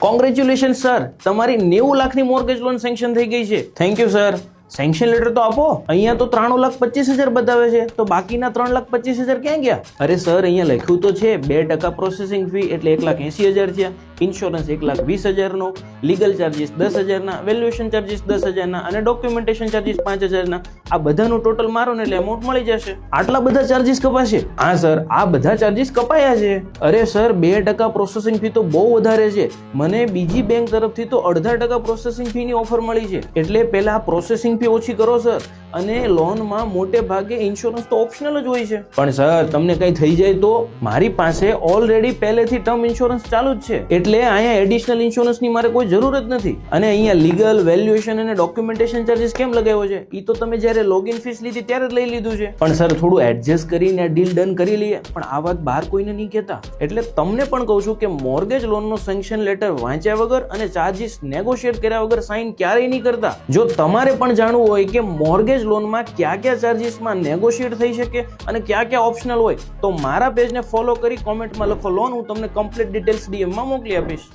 Congratulation sir, તમારી 90 લાખની mortgage loan sanction થઈ ગઈ છે. Thank you sir. Sanction letter તો આપો. અહીંયા તો 93,25,000 બતાવે છે, તો બાકીના 3,25,000 ક્યાં ગયા? અરે સર, અહીંયા લખ્યું તો છે 2% પ્રોસેસિંગ ફી એટલે 1,80,000 થયા, ઇન્સ્યોરન્સ 1,20,000 નો, લીગલ ચાર્જીસ 10,000 ના, વેલ્યુએશન ચાર્જીસ 10,000 ના અને ડોક્યુમેન્ટેશન ચાર્જીસ 5,000 ના. આ બધાનું ટોટલ મારો ને એટલે અમાઉન્ટ મળી જશે. આટલા બધા ચાર્જીસ કપાશે? હા સર, આ બધા ચાર્જીસ કપાયા છે. અરે સર, 2% પ્રોસેસિંગ ફી તો બહુ વધારે છે. મને બીજી બેંક તરફથી તો 0.5% પ્રોસેસિંગ ફી ની ઓફર મળી છે. એટલે પહેલા પ્રોસેસિંગ ફી ઓછી કરો સર, અને લોનમાં મોટે ભાગે ઇન્સ્યોરન્સ તો ઓપ્શનલ જ હોય છે. પણ સર, તમને કઈ થઈ જાય તો? મારી પાસે ઓલરેડી પહેલેથી ટર્મ ઇન્સ્યોરન્સ ચાલુ જ છે, એટલે અહીંયા એડિશનલ ઇન્સ્યોરન્સ ની મારે કોઈ જરૂર જ નથી. અને અહીંયા લીગલ, વેલ્યુએશન અને ડોક્યુમેન્ટેશન ચાર્જીસ કેમ લગાવ્યો છે? એ તો તમે જ્યારે લોગિન ફીસ લીધી ત્યારે જ લઈ લીધું છે. પણ સર, થોડું એડજસ્ટ કરીને ડીલ ડન કરી લઈએ. પણ આ વાત બહાર કોઈને નહીં કહેતા. એટલે તમને પણ કહું છું કે મોર્ગેજ લોનનો સેન્કશન લેટર વાંચ્યા વગર અને ચાર્જીસ નેગોશિએટ કર્યા વગર સાઇન ક્યારેય નહીં કરતા. જો તમારે પણ જાણવું હોય કે મોર્ગેજ લોનમાં કયા કયા ચાર્જીસમાં નેગોશિએટ થઈ શકે અને કયા કયા ઓપ્શનલ હોય, તો મારા પેજને ફોલો કરી કોમેન્ટમાં લખો લોન, હું તમને કમ્પ્લીટ ડિટેલ્સ ડીએમમાં મોકલી આપીશ.